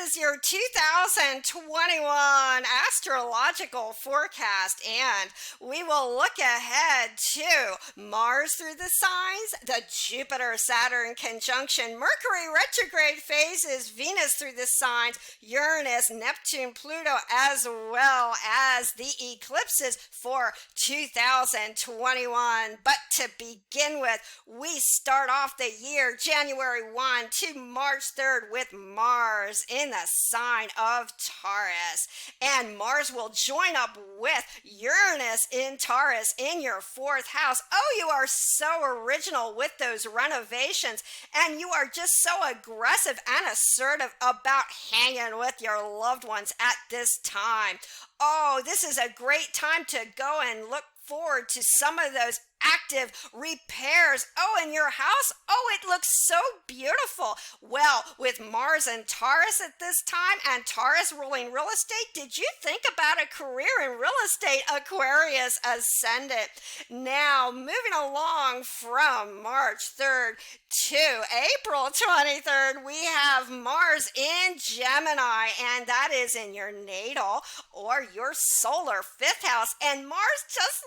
is your 2021 astrological forecast, and we will look ahead to Mars through the signs, the Jupiter-Saturn conjunction, Mercury retrograde phases, Venus through the signs, Uranus, Neptune, Pluto, as well as the eclipses for 2021. But to begin with, we start off the year January 1 to March 3rd with Mars in the sign of Taurus. And Mars will join up with Uranus in Taurus in your fourth house. Oh, you are so original with those renovations, and you are just so aggressive and assertive about hanging with your loved ones at this time. Oh, this is a great time to go and look forward to some of those active repairs. Oh, in your house? Oh, it looks so beautiful. Well, with Mars and Taurus at this time, and Taurus ruling real estate, did you think about a career in real estate, Aquarius ascendant? Now, moving along from March 3rd to April 23rd, we have Mars in Gemini, and that is in your natal or your solar fifth house. And Mars just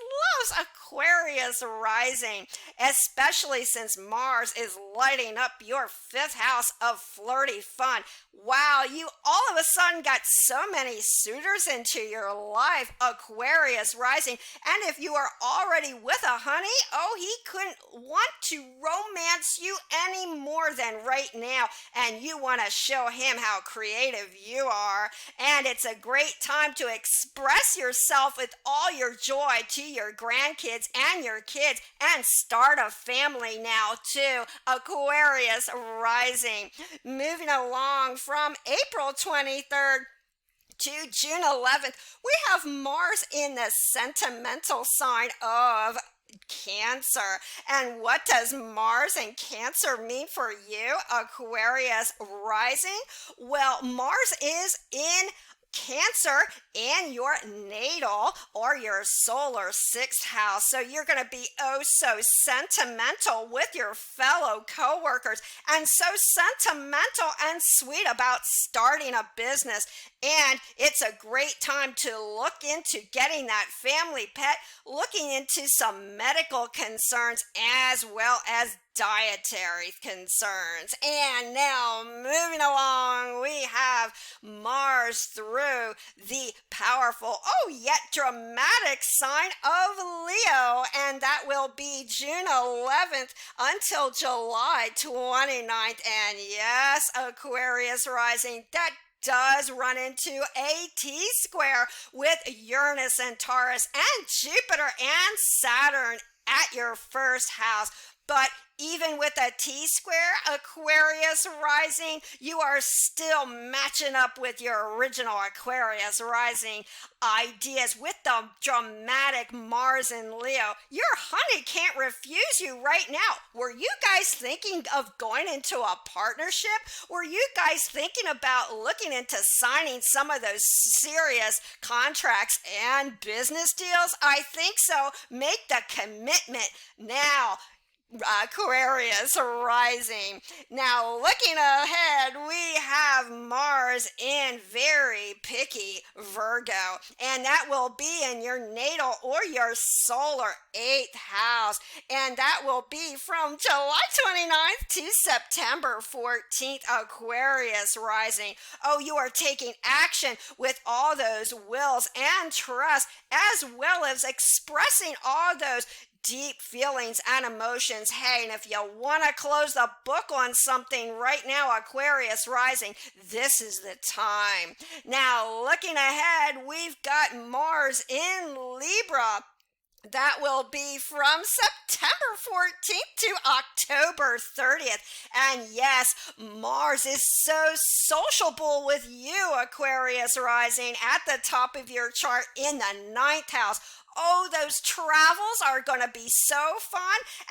loves Aquarius rising, especially since Mars is lighting up your fifth house of flirty fun. Wow, you all of a sudden got so many suitors into your life, Aquarius rising. And if you are already with a honey, oh, he couldn't want to romance you any more than right now. And you want to show him how creative you are. And it's a great time to express yourself with all your joy to your grandkids and your kids, and start a family now too, Aquarius rising. Moving along from April 23rd to June 11th, we have Mars in the sentimental sign of Cancer. And what does Mars and Cancer mean for you, Aquarius rising? Well, Mars is in Cancer in your natal or your solar sixth house. So you're going to be oh so sentimental with your fellow coworkers, and so sentimental and sweet about starting a business. And it's a great time to look into getting that family pet, looking into some medical concerns as well as dietary concerns. And now moving along, we have Mars through the powerful, oh yet dramatic sign of Leo, and that will be June 11th until July 29th. And yes, Aquarius rising, that does run into a T-square with Uranus and Taurus and Jupiter and Saturn at your first house. But even with a T-square, Aquarius rising, you are still matching up with your original Aquarius rising ideas with the dramatic Mars in Leo. Your honey can't refuse you right now. Were you guys thinking of going into a partnership? Were you guys thinking about looking into signing some of those serious contracts and business deals? I think so. Make the commitment now, Aquarius rising. Now, looking ahead, we have Mars in very picky Virgo, and that will be in your natal or your solar eighth house, and that will be from July 29th to September 14th, Aquarius rising. Oh, you are taking action with all those wills and trusts, as well as expressing all those deep feelings and emotions. Hey, and if you want to close the book on something right now, Aquarius rising, this is the time. Now, looking ahead, we've got Mars in Libra. That will be from September 14th to October 30th. And yes, Mars is so sociable with you, Aquarius rising, at the top of your chart in the ninth house. Oh, those travels are going to be so fun.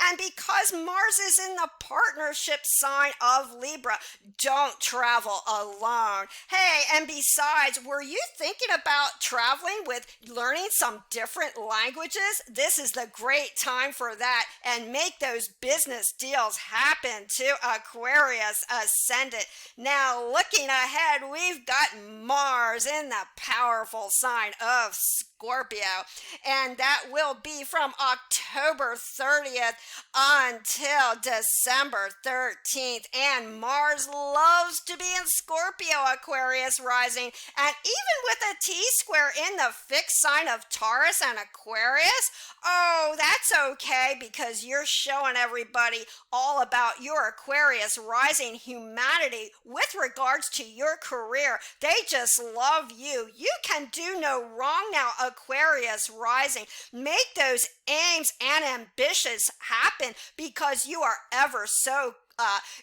And because Mars is in the partnership sign of Libra, don't travel alone. Hey, and besides, were you thinking about traveling with learning some different languages? This is the great time for that, and make those business deals happen to Aquarius ascendant. Now, looking ahead, we've got Mars in the powerful sign of Scorpio, and that will be from October 30th until December 13th. And Mars loves to be in Scorpio, Aquarius rising, and even with a T-square in the fixed sign of Taurus and Aquarius, oh, that's okay, because you're showing everybody all about your Aquarius rising humanity with regards to your career. They just love you. You can do no wrong now, Aquarius rising. Make those aims and ambitions happen, because you are ever so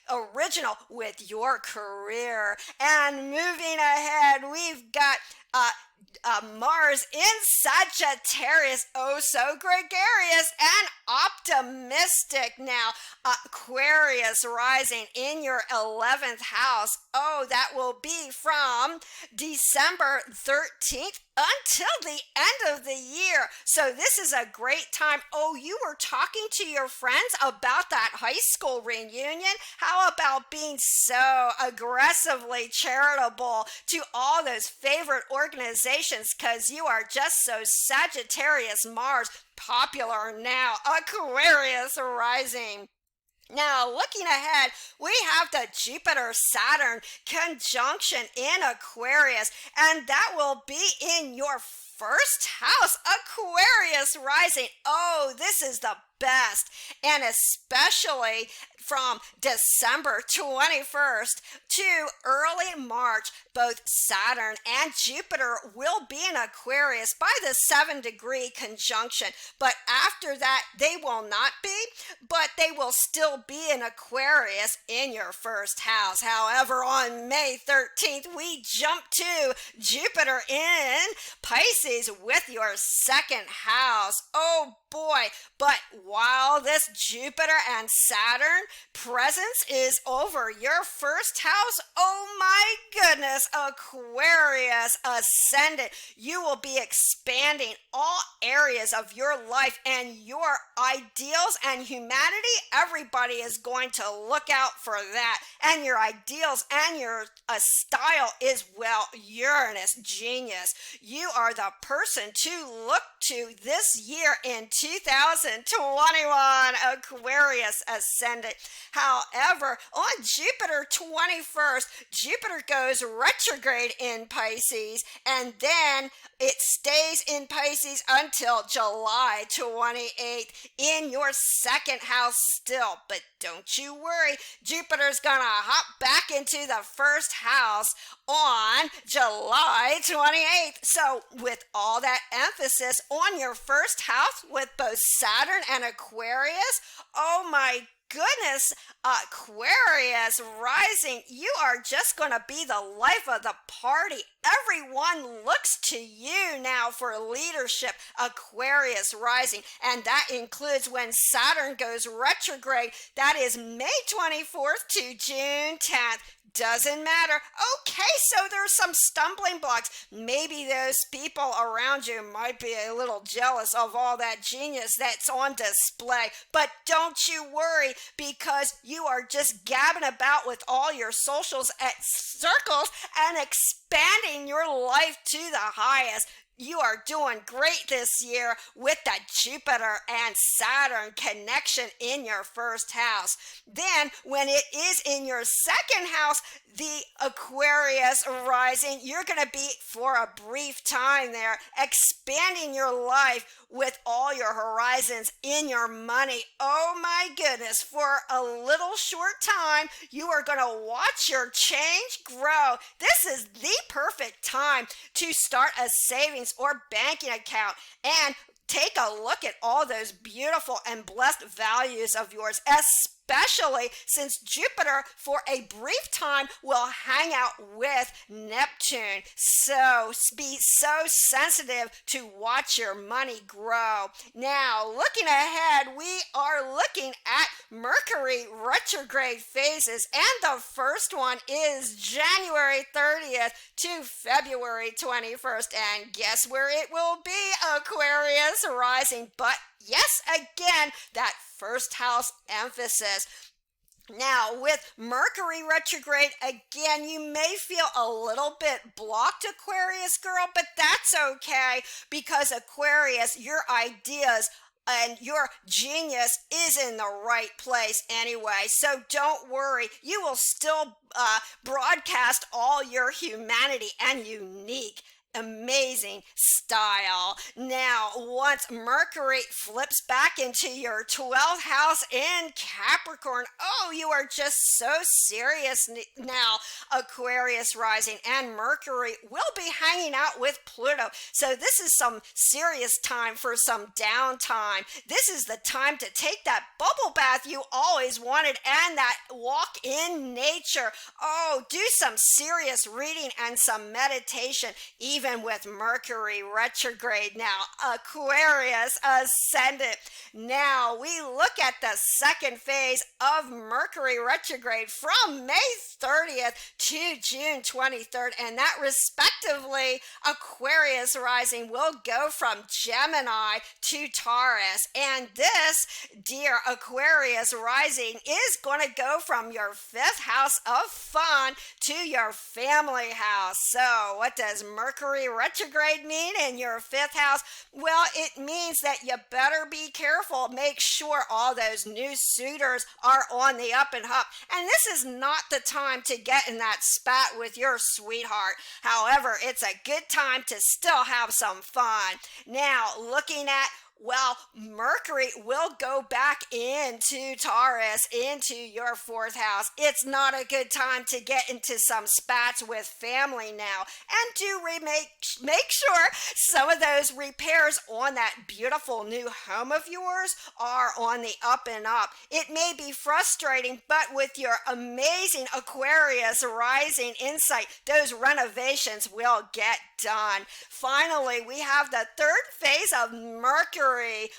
original with your career. And moving ahead, we've got Mars in Sagittarius, oh so gregarious and optimistic now. Aquarius rising in your 11th house. Oh, that will be from December 13th until the end of the year. So this is a great time. Oh, you were talking to your friends about that high school reunion? How about being so aggressively charitable to all those favorite organizations, because you are just so Sagittarius Mars popular now, Aquarius rising. Now, looking ahead, we have the Jupiter-Saturn conjunction in Aquarius, and that will be in your first house, Aquarius rising. Oh, this is the best, and especially from December 21st to early March, both Saturn and Jupiter will be in Aquarius by the 7-degree conjunction. But after that, they will not be, but they will still be in Aquarius in your first house. However, on May 13th, we jump to Jupiter in Pisces with your second house. Oh boy, but while this Jupiter and Saturn presence is over your first house, oh my goodness, Aquarius ascendant, you will be expanding all areas of your life and your ideals and humanity. Everybody is going to look out for that, and your ideals and your style is, well, Uranus genius. You are the person to look to this year in 2021, Aquarius ascendant. However, on Jupiter 21st, Jupiter goes retrograde in Pisces, and then it stays in Pisces until July 28th in your second house still. But don't you worry, Jupiter's gonna hop back into the first house on July 28th. So with all that emphasis on your first house with both Saturn and Aquarius, oh my goodness, Aquarius rising, you are just going to be the life of the party. Everyone looks to you now for leadership, Aquarius rising, and that includes when Saturn goes retrograde. That is May 24th to June 10th. Doesn't matter. Okay, so there's some stumbling blocks. Maybe those people around you might be a little jealous of all that genius that's on display. But don't you worry, because you are just gabbing about with all your socials at circles and expanding your life to the highest. You are doing great this year with that Jupiter and Saturn connection in your first house. Then, when it is in your second house, the Aquarius rising, you're going to be, for a brief time there, expanding your life with all your horizons in your money. Oh my goodness, for a little short time, you are going to watch your change grow. This is the perfect time to start a savings or banking account, and take a look at all those beautiful and blessed values of yours, especially since Jupiter for a brief time will hang out with Neptune. So be so sensitive to watch your money grow. Now, looking ahead, we are looking at Mercury retrograde phases, and the first one is January 30th to February 21st. And guess where it will be? Aquarius rising. But yes, again, that first house emphasis. Now, with Mercury retrograde, again, you may feel a little bit blocked, Aquarius girl, but that's okay, because Aquarius, your ideas and your genius is in the right place anyway. So don't worry, you will still broadcast all your humanity and unique amazing style. Now, once Mercury flips back into your 12th house in Capricorn, oh, you are just so serious now, Aquarius rising, and Mercury will be hanging out with Pluto. So this is some serious time for some downtime. This is the time to take that bubble bath you always wanted and that walk in nature. Oh, do some serious reading and some meditation, even with Mercury retrograde. Now, Aquarius ascendant. Now, we look at the second phase of Mercury retrograde from May 30th to June 23rd, and that respectively, Aquarius rising will go from Gemini to Taurus. And this, dear Aquarius rising, is going to go from your 5th house of fun to your family house. So, what does Mercury retrograde mean in your 5th house? Well, it means that you better be careful. Make sure all those new suitors are on the up and up. And this is not the time to get in that spat with your sweetheart. However, it's a good time to still have some fun. Now, looking at, well, Mercury will go back into Taurus, into your 4th house. It's not a good time to get into some spats with family now. And do make sure some of those repairs on that beautiful new home of yours are on the up and up. It may be frustrating, but with your amazing Aquarius rising insight, those renovations will get done. Finally, we have the 3rd phase of Mercury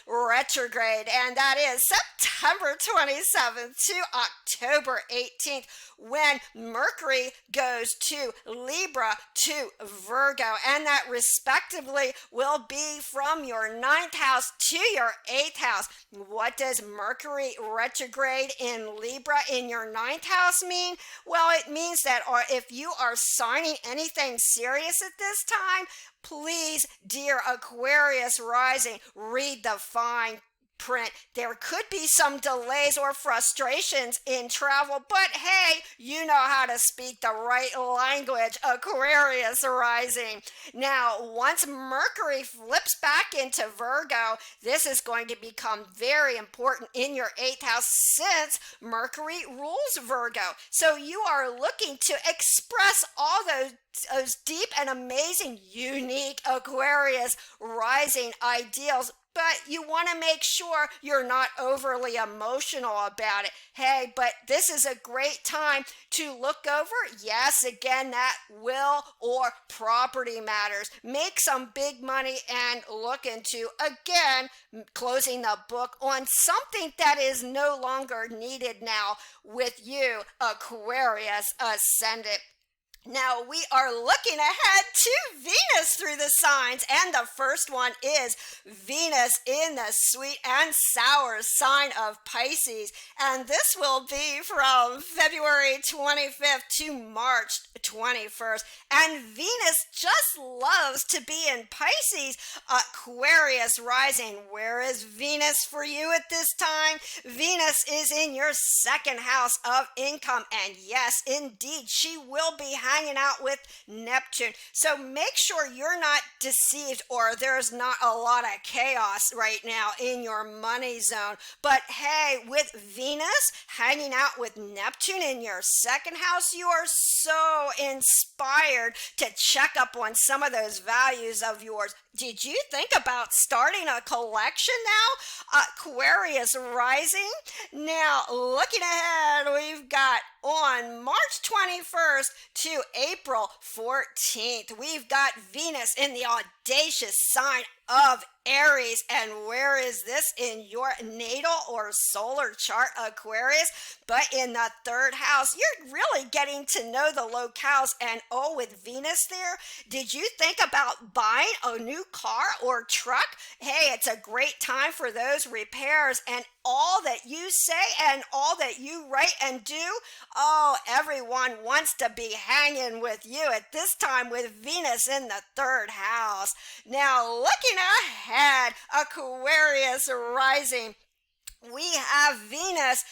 retrograde, and that is September 27th to October 18th, when Mercury goes to Libra to Virgo, and that respectively will be from your 9th house to your 8th house. What does Mercury retrograde in Libra in your 9th house mean? Well, it means that if you are signing anything serious at this time, please, dear Aquarius rising, read the fine print. There could be some delays or frustrations in travel, but hey, you know how to speak the right language, Aquarius rising. Now, once Mercury flips back into Virgo, this is going to become very important in your 8th house, since Mercury rules Virgo. So you are looking to express all those deep and amazing, unique Aquarius rising ideals, but you want to make sure you're not overly emotional about it. Hey, but this is a great time to look over, yes, again, that will or property matters. Make some big money and look into, again, closing the book on something that is no longer needed now with you, Aquarius ascendant. Now, we are looking ahead to Venus through the signs, and the first one is Venus in the sweet and sour sign of Pisces, and this will be from February 25th to March 21st, and Venus just loves to be in Pisces. Aquarius rising, where is Venus for you at this time? Venus is in your 2nd house of income, and yes, indeed, she will be hanging hanging out with Neptune. So make sure you're not deceived or there's not a lot of chaos right now in your money zone. But hey, with Venus hanging out with Neptune in your second house, you are so inspired to check up on some of those values of yours. Did you think about starting a collection now? Aquarius rising. Now, looking ahead, we've got on March 21st to April 14th, we've got Venus in the audacious sign of Aries. And where is this in your natal or solar chart, Aquarius? But in the third house, you're really getting to know the locales. And oh, with Venus there, did you think about buying a new car or truck? Hey, it's a great time for those repairs. And all that you say and all that you write and do, oh, everyone wants to be hanging with you at this time with Venus in the third house. Now, looking ahead, Aquarius rising, we have Venus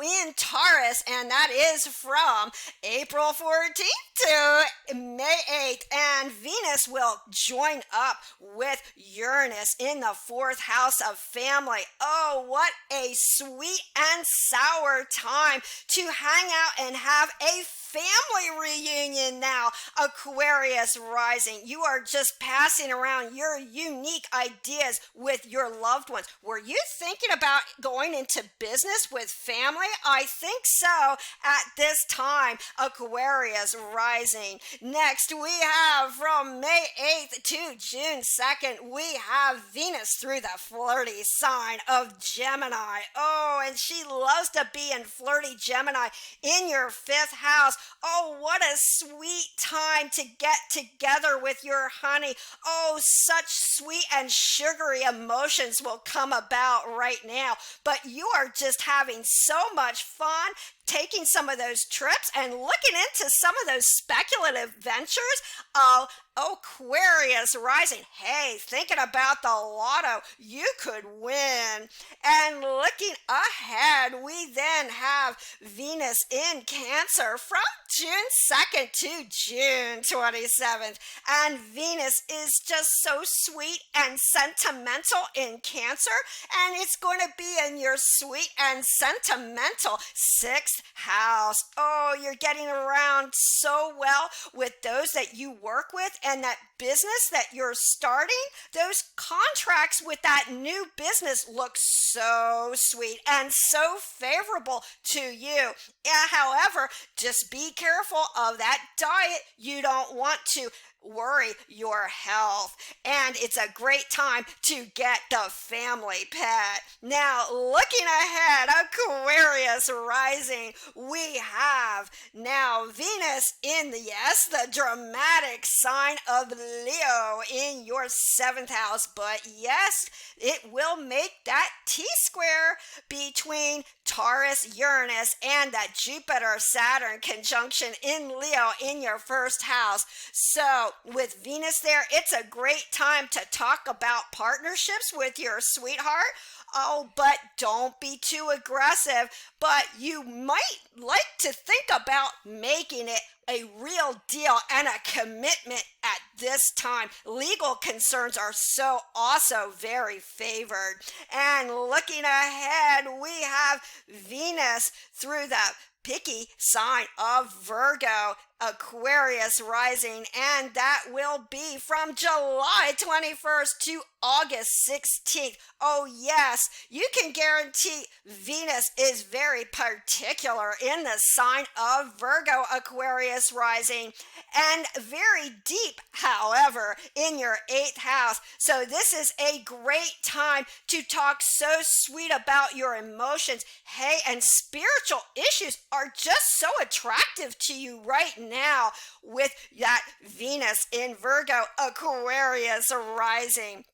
in Taurus, and that is from April 14th to May 8th. And Venus will join up with Uranus in the fourth house of family. Oh, what a sweet and sour time to hang out and have a family reunion now, Aquarius rising. You are just passing around your unique ideas with your loved ones. Were you thinking about going into business with family? I think so at this time, Aquarius rising. Next, we have from May 8th to June 2nd, we have Venus through the flirty sign of Gemini. Oh, and she loves to be in flirty Gemini in your fifth house. Oh, what a sweet time to get together with your honey. Oh, such sweet and sugary emotions will come about right now. But you are just having so much fun taking some of those trips and looking into some of those speculative ventures. Oh, Aquarius rising. Hey, thinking about the lotto, you could win. And looking ahead, we then have Venus in Cancer from June 2nd to June 27th. And Venus is just so sweet and sentimental in Cancer, and it's going to be in your sweet and sentimental sixth house. Oh, you're getting around so well with those that you work with, and that business that you're starting. Those contracts with that new business look so sweet and so favorable to you. Yeah, however, just be careful of that diet. You don't want to worry your health, and it's a great time to get the family pet. Now, looking ahead, Aquarius rising, we have now Venus in the dramatic sign of Leo in your seventh house. But yes, it will make that T-square between Taurus, Uranus, and that Jupiter-Saturn conjunction in Leo in your first house. So with Venus there, it's a great time to talk about partnerships with your sweetheart. Oh, but don't be too aggressive. But you might like to think about making it a real deal and a commitment at this time. Legal concerns are so also very favored. And looking ahead, we have Venus through the picky sign of Virgo, Aquarius rising, and that will be from July 21st to August 16th. Oh yes, you can guarantee Venus is very particular in the sign of Virgo, Aquarius rising, and very deep, however, in your eighth house. So this is a great time to talk so sweet about your emotions. Hey, and spiritual issues are just so attractive to you right now with that Venus in Virgo, Aquarius rising.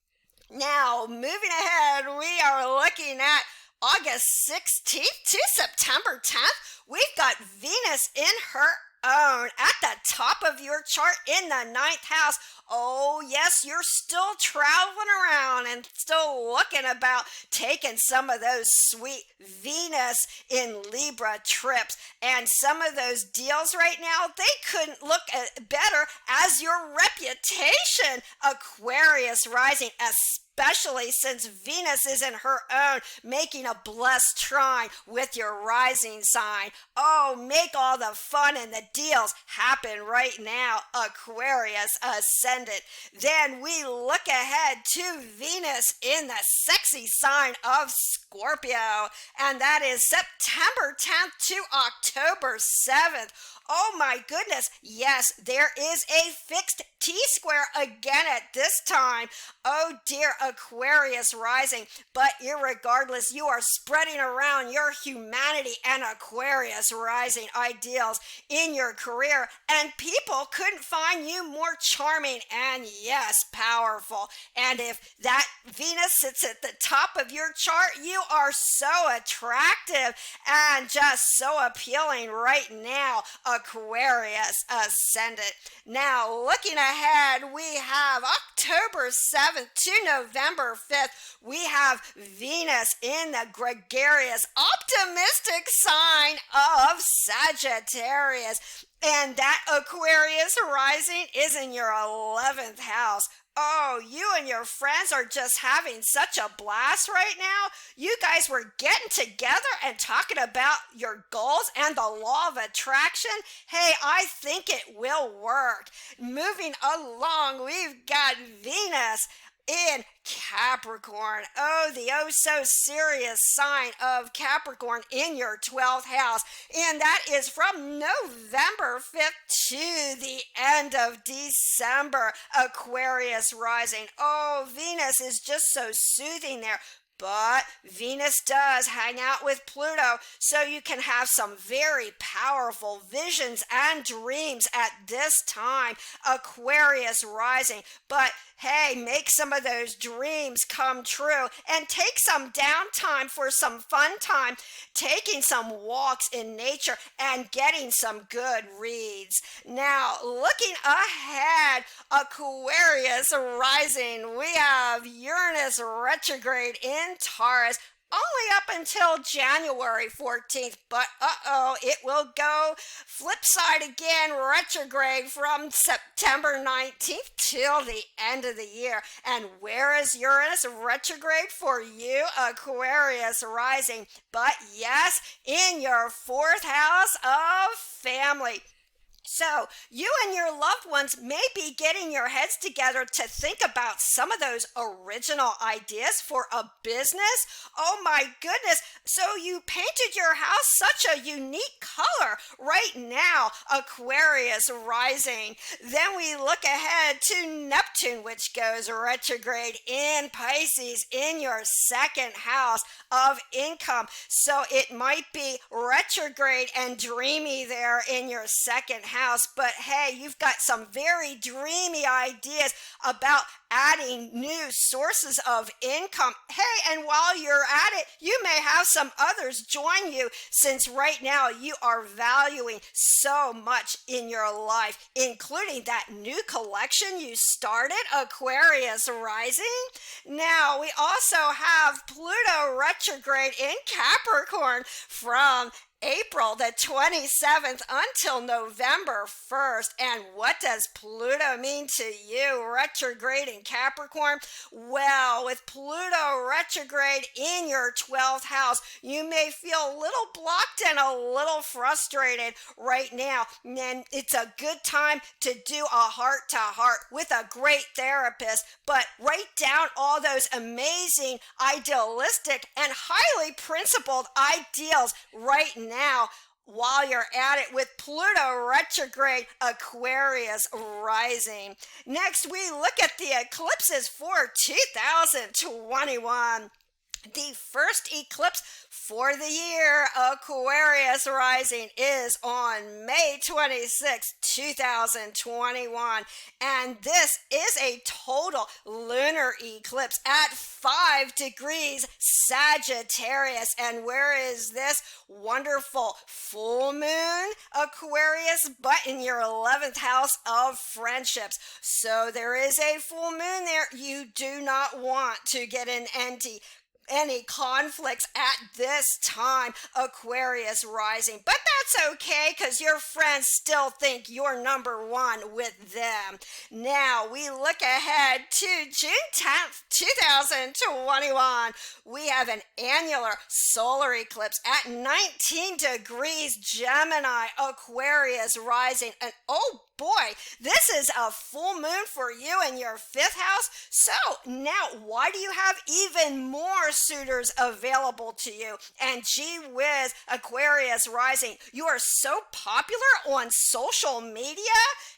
Now, moving ahead, we are looking at August 16th to September 10th. We've got Venus in her own at the top of your chart in the ninth house. Oh, yes, you're still traveling around and still looking about taking some of those sweet Venus in Libra trips. And some of those deals right now, they couldn't look better as your reputation, Aquarius rising, especially since Venus is in her own, making a blessed trine with your rising sign. Oh, make all the fun and the deals happen right now, Aquarius ascendant. Then we look ahead to Venus in the sexy sign of Scorpio, and that is September 10th to October 7th. Oh my goodness, yes, there is a fixed T-square again at this time. Oh dear, Aquarius rising, but irregardless, you are spreading around your humanity and Aquarius rising ideals in your career, and people couldn't find you more charming and, yes, powerful. And if that Venus sits at the top of your chart, you are so attractive and just so appealing right now, Aquarius ascendant. Now, looking ahead, we have October 7th to November 5th. We have Venus in the gregarious, optimistic sign of Sagittarius. And that Aquarius rising is in your 11th house. Oh, you and your friends are just having such a blast right now. You guys were getting together and talking about your goals and the law of attraction. Hey, I think it will work. Moving along, we've got Venus in Capricorn. Oh, the oh so serious sign of Capricorn in your 12th house. And that is from November 5th to the end of December, Aquarius rising. Oh, Venus is just so soothing there. But Venus does hang out with Pluto, so you can have some very powerful visions and dreams at this time, Aquarius rising. But hey, make some of those dreams come true and take some downtime for some fun time, taking some walks in nature and getting some good reads. Now, looking ahead, Aquarius rising, we have Uranus retrograde in Taurus, only up until January 14th, but it will go flip side again, retrograde from September 19th till the end of the year. And where is Uranus retrograde for you, Aquarius rising? But yes, in your 4th house of family. So, you and your loved ones may be getting your heads together to think about some of those original ideas for a business. Oh my goodness. So, you painted your house such a unique color right now, Aquarius rising. Then we look ahead to Neptune, which goes retrograde in Pisces in your 2nd house of income. So, it might be retrograde and dreamy there in your 2nd house. But hey, you've got some very dreamy ideas about adding new sources of income. Hey, and while you're at it, you may have some others join you, since right now you are valuing so much in your life, including that new collection you started, Aquarius rising. Now, we also have Pluto retrograde in Capricorn from April the 27th until November 1st. And what does Pluto mean to you, retrograde in Capricorn? Well, with Pluto retrograde in your 12th house, you may feel a little blocked and a little frustrated right now. And it's a good time to do a heart-to-heart with a great therapist, but write down all those amazing, idealistic, and highly principled ideals right now while you're at it with Pluto retrograde, Aquarius rising. Next, we look at the eclipses for 2021. The first eclipse for the year, Aquarius rising, is on May 26, 2021. And this is a total lunar eclipse at 5 degrees Sagittarius. And where is this wonderful full moon, Aquarius? But in your 11th house of friendships. So there is a full moon there. You do not want to get in any conflicts at this time, Aquarius rising. But that's okay, because your friends still think you're number one with them. Now we look ahead to June 10th, 2021. We have an annular solar eclipse at 19 degrees Gemini, Aquarius rising. And oh boy, this is a full moon for you in your 5th house. So now, why do you have even more suitors available to you? And gee whiz, Aquarius rising, you are so popular on social media.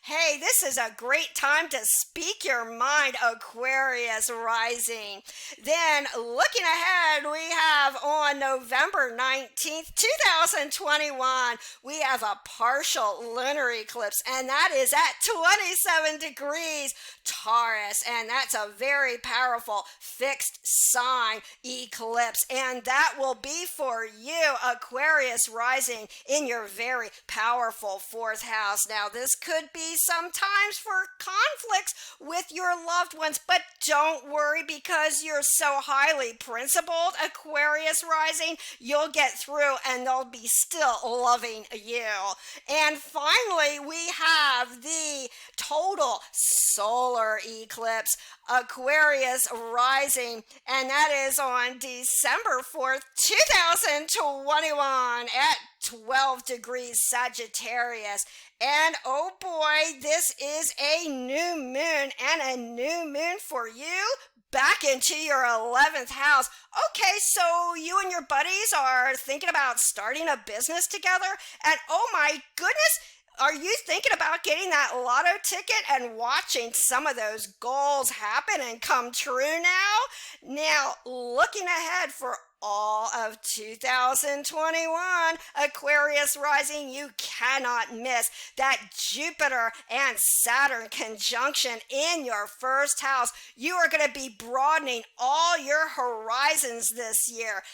Hey, this is a great time to speak your mind, Aquarius rising. Then looking ahead, we have on November 19th, 2021, we have a partial lunar eclipse, and that is at 27 degrees Taurus, and that's a very powerful fixed sign eclipse, and that will be for you, Aquarius rising, in your very powerful 4th house. Now, this could be sometimes for conflicts with your loved ones, but don't worry, because you're so highly principled, Aquarius rising, you'll get through and they'll be still loving you. And finally, we have the total solar eclipse, Aquarius rising, and that is on December 4th, 2021 at 12 degrees Sagittarius. And oh boy, this is a new moon, and a new moon for you back into your 11th house. Okay, so you and your buddies are thinking about starting a business together, and oh my goodness, are you thinking about getting that lotto ticket and watching some of those goals happen and come true now? Now, looking ahead for all of 2021, Aquarius rising, you cannot miss that Jupiter and Saturn conjunction in your 1st house. You are going to be broadening all your horizons this year.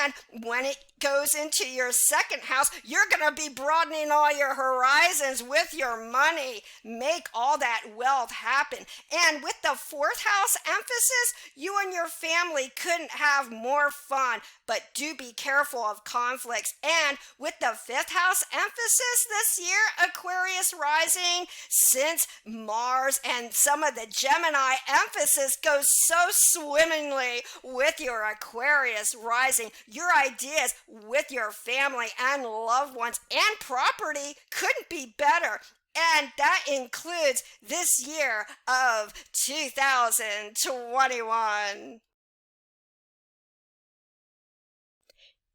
And when it goes into your 2nd house, you're going to be broadening all your horizons with your money. Make all that wealth happen. And with the 4th house emphasis, you and your family couldn't have more fun. But do be careful of conflicts. And with the 5th house emphasis this year, Aquarius rising, since Mars and some of the Gemini emphasis goes so swimmingly with your Aquarius rising, your ideas with your family and loved ones and property couldn't be better. And that includes this year of 2021.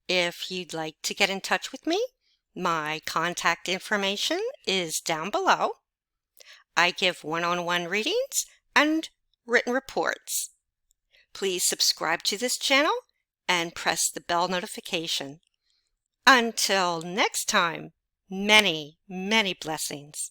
If you'd like to get in touch with me, my contact information is down below. I give one-on-one readings and written reports. Please subscribe to this channel and press the bell notification. Until next time, many, many blessings.